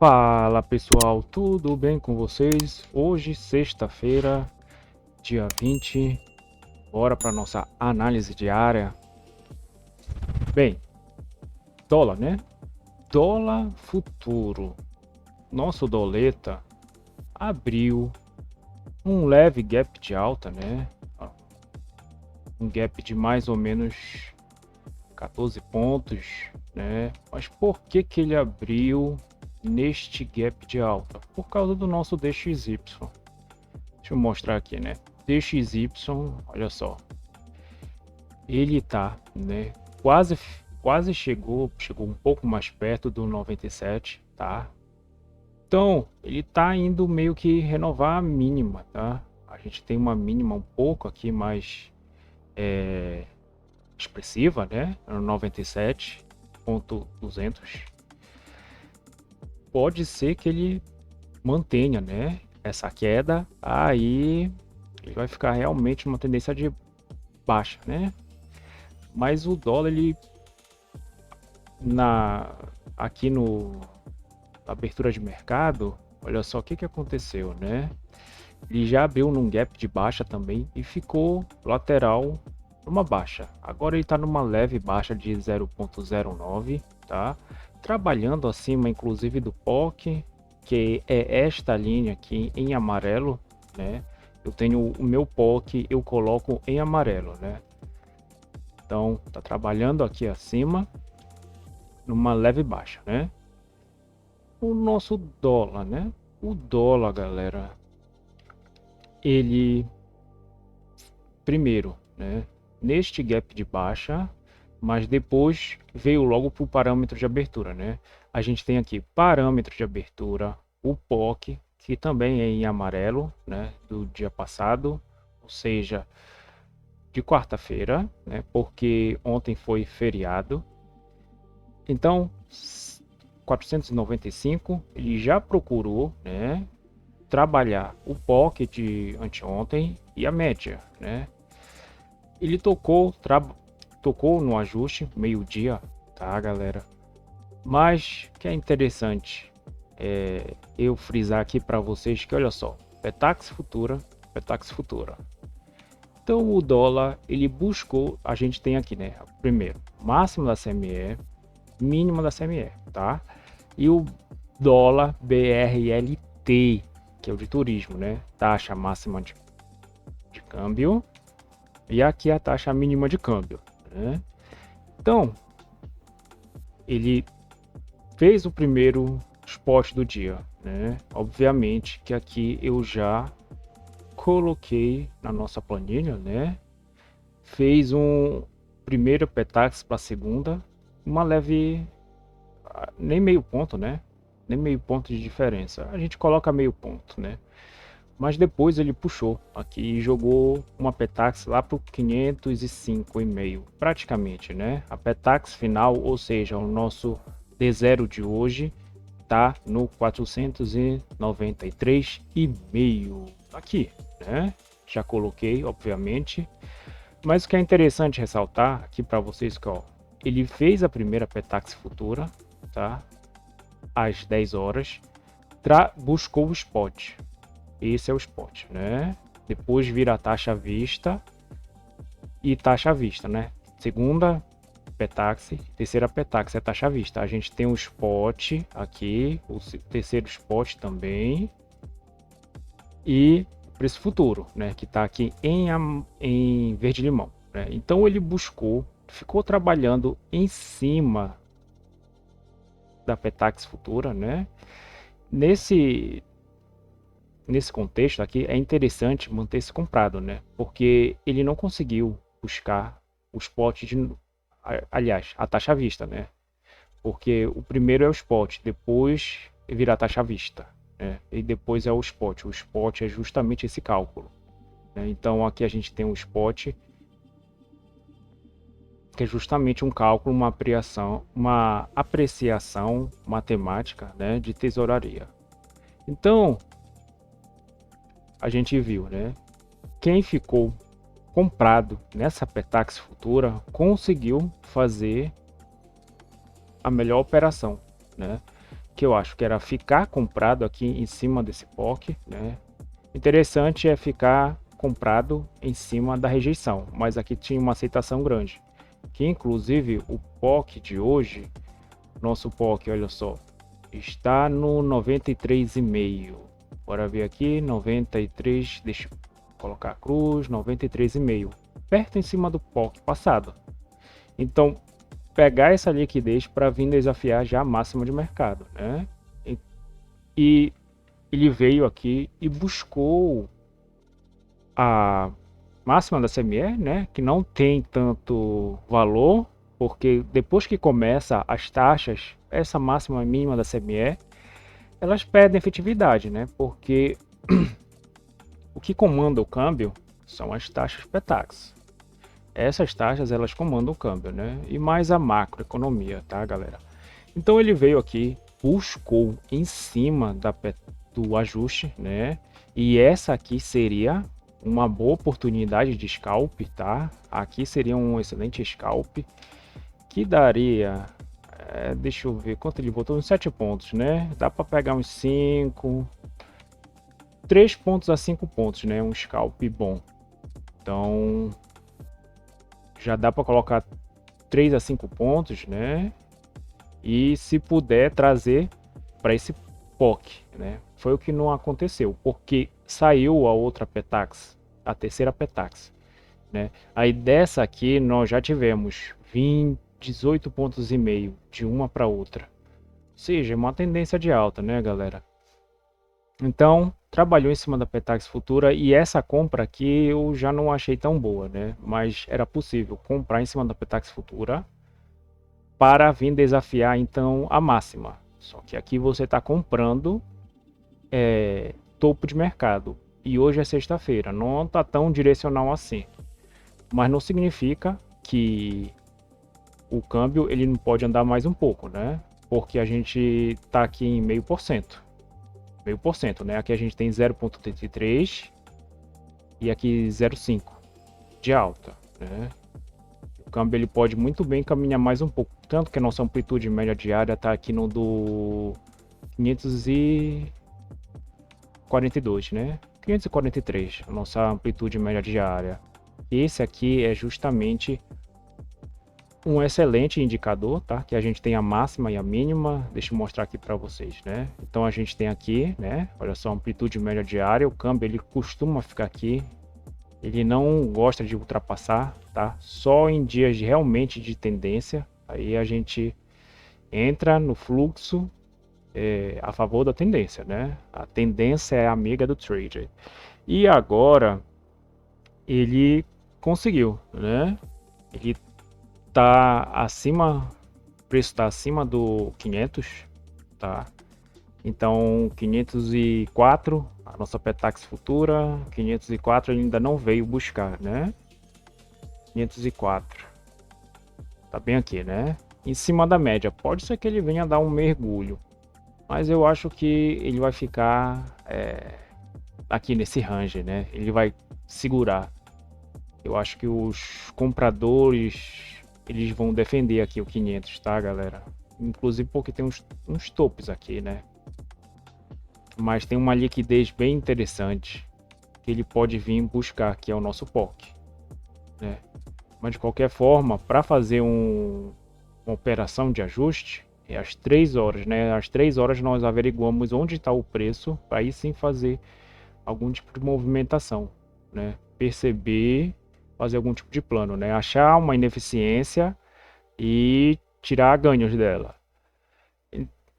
Fala pessoal, tudo bem com vocês? Hoje, sexta-feira, dia 20, bora para nossa análise diária. Bem, dólar, né? Dólar futuro. Nosso doleta abriu um leve gap de alta, né? Um gap de mais ou menos 14 pontos, né? Mas por que que ele abriu neste gap de alta? Por causa do nosso DXY. Deixa eu mostrar aqui, né? DXY, olha só. Ele tá, né? Quase chegou um pouco mais perto do 97, tá? Então, ele tá indo meio que renovar a mínima, tá? A gente tem uma mínima um pouco aqui mais expressiva, né? 97.200. Pode ser que ele mantenha, né? Essa queda, aí ele vai ficar realmente numa tendência de baixa, né? Mas o dólar, ele aqui no abertura de mercado, olha só o que aconteceu, né? Ele já abriu num gap de baixa também e ficou lateral numa baixa. Agora ele está numa leve baixa de 0,09, tá? Trabalhando acima, inclusive, do POC, que é esta linha aqui em amarelo, né? Eu tenho o meu POC, eu coloco em amarelo, né? Então, tá trabalhando aqui acima, numa leve baixa, né? O nosso dólar, né? O dólar, galera, ele primeiro, né? Neste gap de baixa, mas depois veio logo para o parâmetro de abertura, né? A gente tem aqui parâmetro de abertura, o POC, que também é em amarelo, né? Do dia passado, ou seja, de quarta-feira, né? Porque ontem foi feriado. Então, 495, ele já procurou, né? Trabalhar o POC de anteontem e a média, né? Ele tocou no ajuste meio-dia, tá, galera? Mas que é interessante eu frisar aqui para vocês que olha só, Petax futura. Então o dólar ele buscou, a gente tem aqui, né? Primeiro, máximo da CME, mínimo da CME, tá? E o dólar BRLT, que é o de turismo, né? Taxa máxima de câmbio e aqui a taxa mínima de câmbio, né? Então, ele fez o primeiro spot do dia, né? Obviamente que aqui eu já coloquei na nossa planilha, né? Fez um primeiro Petax para segunda, uma leve, nem meio ponto, né? Nem meio ponto de diferença. A gente coloca meio ponto, né? Mas depois ele puxou aqui e jogou uma Petax lá para o 505,5 praticamente, né? A Petax final, ou seja, o nosso D0 de hoje tá no 493,5 aqui, né? Já coloquei, obviamente. Mas o que é interessante ressaltar aqui para vocês que ó, ele fez a primeira Petax futura, tá? Às 10 horas, buscou o spot. Esse é o spot, né? Depois vira a taxa à vista e taxa à vista, né? Segunda Petax, terceira Petax é taxa à vista. A gente tem o spot aqui, o terceiro spot também e preço futuro, né? Que está aqui em verde limão, né? Então ele buscou, ficou trabalhando em cima da Petax futura, né? Nesse contexto aqui é interessante manter-se comprado, né? Porque ele não conseguiu buscar o spot aliás, a taxa à vista, né? Porque o primeiro é o spot, depois vira a taxa à vista, né? E depois é o spot. O spot é justamente esse cálculo, né? Então aqui a gente tem o spot, que é justamente um cálculo, uma apreciação matemática, né, de tesouraria. Então a gente viu, né? Quem ficou comprado nessa Petax futura conseguiu fazer a melhor operação, né? que eu acho que era ficar comprado aqui em cima desse POC, né? Interessante é ficar comprado em cima da rejeição, mas aqui tinha uma aceitação grande, que inclusive o POC de hoje, nosso POC, olha só, está no 93,5. Bora ver aqui, 93, deixa eu colocar a cruz, 93,5, perto em cima do POC passado. Então, pegar essa liquidez para vir desafiar já a máxima de mercado, né? E ele veio aqui e buscou a máxima da CME, né? Que não tem tanto valor, porque depois que começa as taxas, essa máxima e mínima da CME, elas perdem efetividade, né? Porque o que comanda o câmbio são as taxas PETAX. Essas taxas elas comandam o câmbio, né? E mais a macroeconomia, tá, galera? Então ele veio aqui, buscou em cima do ajuste, né? E essa aqui seria uma boa oportunidade de scalp, tá? Aqui seria um excelente scalp que daria, deixa eu ver quanto ele botou, uns 7 pontos, né? Dá para pegar uns 5, 3 pontos a 5 pontos, né? Um scalp bom. Então já dá para colocar 3 a 5 pontos, né? E se puder trazer para esse POC, né? Foi o que não aconteceu, porque saiu a outra PETAX, a terceira PETAX, né? Aí dessa aqui nós já tivemos 18 pontos e meio de uma para outra. Ou seja, uma tendência de alta, né, galera? Então, trabalhou em cima da PETAX futura e essa compra aqui eu já não achei tão boa, né? Mas era possível comprar em cima da PETAX futura para vir desafiar então a máxima. Só que aqui você está comprando topo de mercado. E hoje é sexta-feira, não está tão direcional assim. Mas não significa que o câmbio ele não pode andar mais um pouco, né? Porque a gente está aqui em 0,5%. 0,5%, né? Aqui a gente tem 0,33 e aqui 0,5 de alta, né? O câmbio ele pode muito bem caminhar mais um pouco, tanto que a nossa amplitude média diária está aqui no do 542, né? 543, a nossa amplitude média diária. Esse aqui é justamente um excelente indicador, tá? Que a gente tem a máxima e a mínima. Deixa eu mostrar aqui para vocês, né? Então a gente tem aqui, né? Olha só, amplitude média diária. O câmbio ele costuma ficar aqui. Ele não gosta de ultrapassar, tá? Só em dias realmente de tendência. Aí a gente entra no fluxo a favor da tendência, né? A tendência é amiga do trader. E agora ele conseguiu, né? Ele tá acima, o preço está acima do 500, tá? Então 504, a nossa PETAX futura, 504 ele ainda não veio buscar, né? 504, tá bem aqui, né? Em cima da média, pode ser que ele venha dar um mergulho, mas eu acho que ele vai ficar aqui nesse range, né? Ele vai segurar. Eu acho que os compradores eles vão defender aqui o 500, tá, galera? Inclusive porque tem uns topos aqui, né? Mas tem uma liquidez bem interessante que ele pode vir buscar, que é o nosso POC, né? Mas de qualquer forma, para fazer uma operação de ajuste, é às 3 horas, né? Às 3 horas nós averiguamos onde está o preço para aí sim fazer algum tipo de movimentação, né? Perceber, fazer algum tipo de plano, né? Achar uma ineficiência e tirar ganhos dela.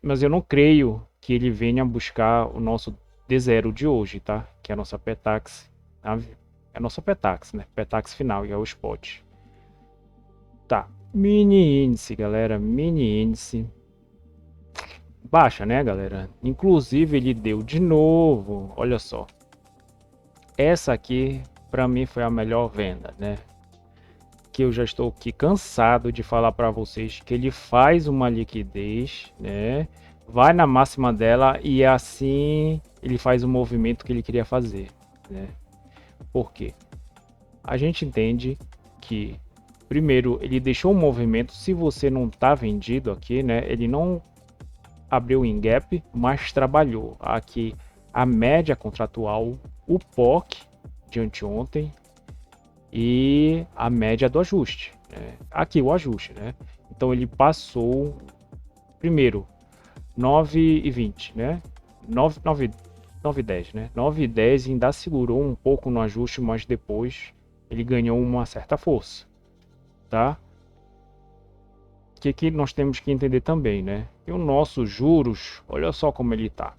Mas eu não creio que ele venha buscar o nosso D0 de hoje, tá? Que é a nossa PETAX, é a nossa PETAX, né? PETAX final, e é o spot. Tá, mini índice, galera, mini índice. Baixa, né, galera? Inclusive ele deu de novo, olha só. Essa aqui, para mim, foi a melhor venda, né? Que eu já estou aqui cansado de falar para vocês que ele faz uma liquidez, né? Vai na máxima dela e assim ele faz o movimento que ele queria fazer, né? Por quê? A gente entende que primeiro ele deixou um movimento, se você não tá vendido aqui, né? Ele não abriu em gap, mas trabalhou. Aqui a média contratual, o POC de anteontem e a média do ajuste, né? Aqui o ajuste, né? Então ele passou primeiro 9,20, né? 9,10, né? 9,10 ainda segurou um pouco no ajuste, mas depois ele ganhou uma certa força, tá? O que nós temos que entender também, né? E o nosso juros, olha só como ele tá.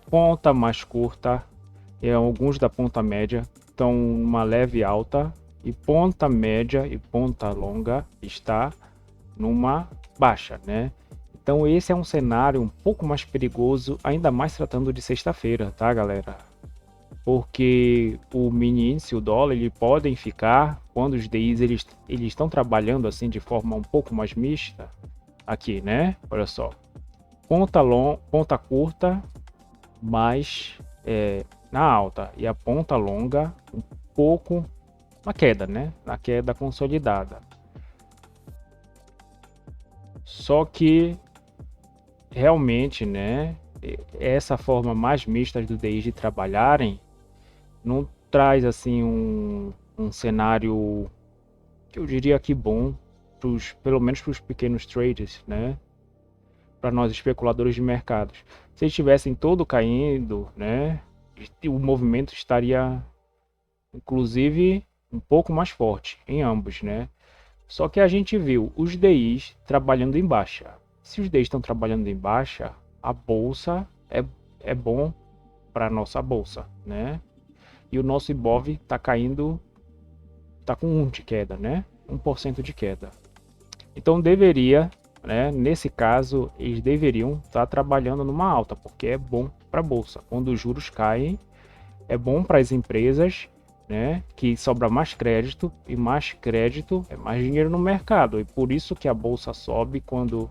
Ponta mais curta, e alguns da ponta média estão uma leve alta, e ponta média e ponta longa está numa baixa, né? Então esse é um cenário um pouco mais perigoso, ainda mais tratando de sexta-feira, tá, galera? Porque o mini índice, o dólar, ele podem ficar, quando os DIs eles estão trabalhando assim de forma um pouco mais mista, aqui, né? Olha só, ponta curta, mais na alta, e a ponta longa um pouco na queda, né? Na queda consolidada. Só que realmente, né? Essa forma mais mista dos DIs de trabalharem não traz assim um cenário que eu diria que bom, pelo menos para os pequenos traders, né? Para nós especuladores de mercados. Se eles estivessem todo caindo, né? O movimento estaria, inclusive, um pouco mais forte em ambos, né? Só que a gente viu os DIs trabalhando em baixa. Se os DIs estão trabalhando em baixa, a bolsa é bom para a nossa bolsa, né? E o nosso Ibov está caindo, está com 1 de queda, né? 1% de queda. Então deveria, né? Nesse caso, eles deveriam estar trabalhando numa alta, porque é bom para a bolsa. Quando os juros caem, é bom para as empresas, né? Que sobra mais crédito, e mais crédito é mais dinheiro no mercado. E por isso que a bolsa sobe quando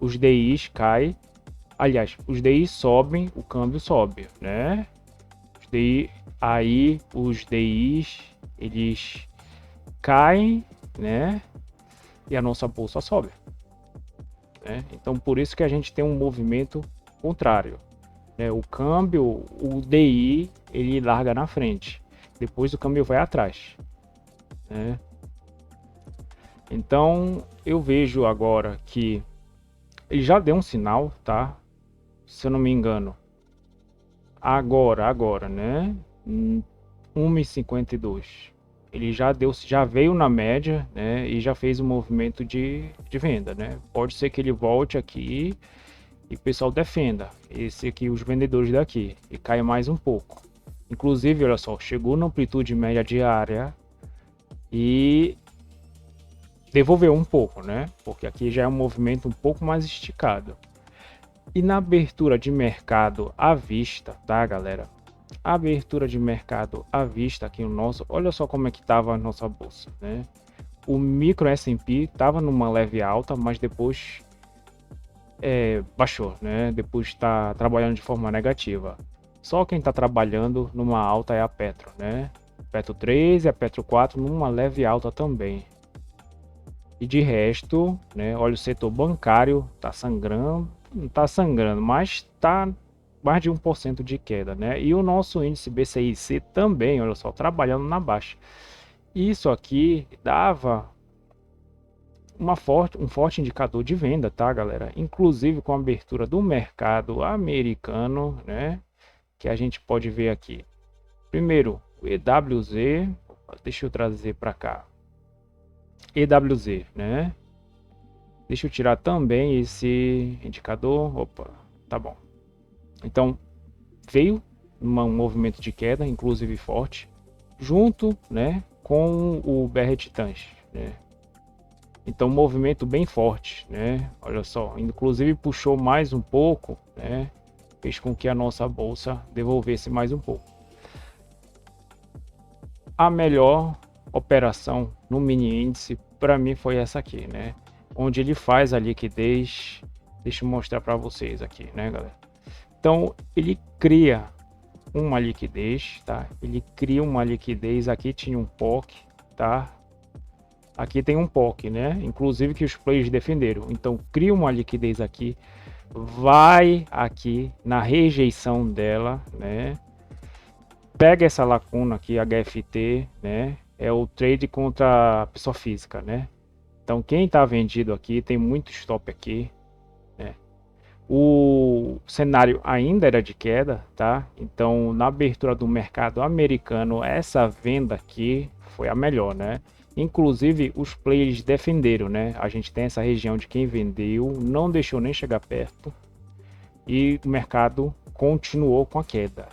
os DIs caem. Aliás, os DIs sobem, o câmbio sobe, né? Aí os DIs eles caem, né? E a nossa bolsa sobe, né? Então por isso que a gente tem um movimento contrário, né? O câmbio, o DI, ele larga na frente, depois o câmbio vai atrás, né? Então eu vejo agora que ele já deu um sinal, tá? Se eu não me engano, agora, né? 1,52. Ele já veio na média, né? E já fez um movimento de venda, né? Pode ser que ele volte aqui e o pessoal defenda esse aqui, os vendedores daqui, e caia mais um pouco. Inclusive, olha só, chegou na amplitude média diária e devolveu um pouco, né? Porque aqui já é um movimento um pouco mais esticado. E na abertura de mercado à vista, tá, galera? A abertura de mercado à vista aqui no nosso, olha só como é que estava a nossa bolsa, né? O micro S&P estava numa leve alta, mas depois baixou, né? Depois está trabalhando de forma negativa. Só quem está trabalhando numa alta é a Petro, né? Petro 3 e a Petro 4 numa leve alta também. E de resto, né? Olha, o setor bancário está sangrando, não está sangrando, mas está mais de 1% de queda, né? E o nosso índice BCIC também, olha só, trabalhando na baixa. Isso aqui dava um forte indicador de venda, tá, galera? Inclusive com a abertura do mercado americano, né? Que a gente pode ver aqui. Primeiro, o EWZ, deixa eu trazer para cá. EWZ, né? Deixa eu tirar também esse indicador. Opa, tá bom. Então, veio um movimento de queda, inclusive forte, junto, né, com o BR Titãs, né? Então, um movimento bem forte, né? Olha só, inclusive puxou mais um pouco, né? Fez com que a nossa bolsa devolvesse mais um pouco. A melhor operação no mini índice para mim foi essa aqui, né? Onde ele faz a liquidez. Deixa eu mostrar para vocês aqui, né, galera? Então, ele cria uma liquidez, tá? Ele cria uma liquidez. Aqui tinha um POC, tá? aqui tem um POC, né? Inclusive que os players defenderam. Então cria uma liquidez aqui, vai aqui na rejeição dela, né? Pega essa lacuna aqui, HFT, né? É o trade contra a pessoa física, né? Então quem está vendido aqui tem muito stop aqui, né? O cenário ainda era de queda, tá? Então na abertura do mercado americano, essa venda aqui foi a melhor, né? Inclusive os players defenderam, né? A gente tem essa região de quem vendeu, não deixou nem chegar perto e o mercado continuou com a queda.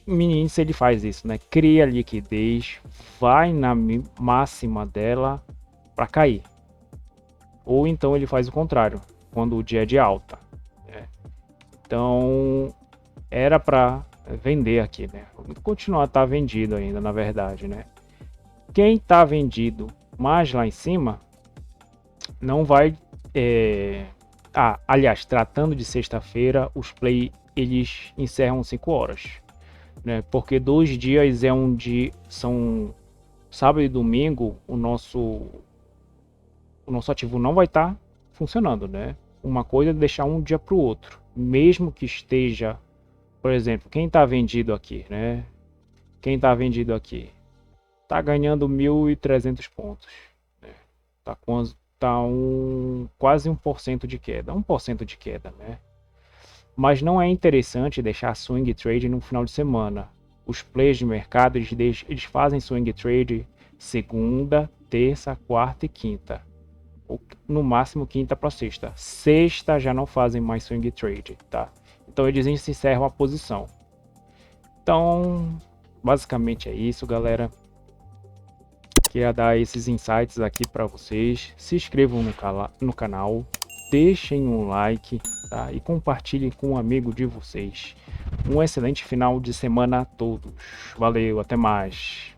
O mini índice ele faz isso, né? Cria liquidez, vai na máxima dela para cair. Ou então ele faz o contrário, quando o dia é de alta, né? Então era para vender aqui, né? Continuar a estar vendido ainda, na verdade, né? Quem está vendido mais lá em cima não vai. Aliás, tratando de sexta-feira, os play eles encerram 5 horas, né? Porque 2 dias é um dia, são sábado e domingo, o nosso ativo não vai estar funcionando, né? Uma coisa é deixar um dia para o outro, mesmo que esteja, por exemplo, quem está vendido aqui, né? Quem está vendido aqui tá ganhando 1.300 pontos, né? Tá quase 1% de queda, 1% de queda, né? Mas não é interessante deixar swing trade no final de semana. Os players de mercado eles fazem swing trade segunda, terça, quarta e quinta. Ou no máximo quinta para sexta. Sexta já não fazem mais swing trade, tá? Então eles encerram a posição. Então, basicamente é isso, galera. Queria dar esses insights aqui para vocês. Se inscrevam no canal, deixem um like, tá? E compartilhem com um amigo de vocês. Um excelente final de semana a todos. Valeu, até mais.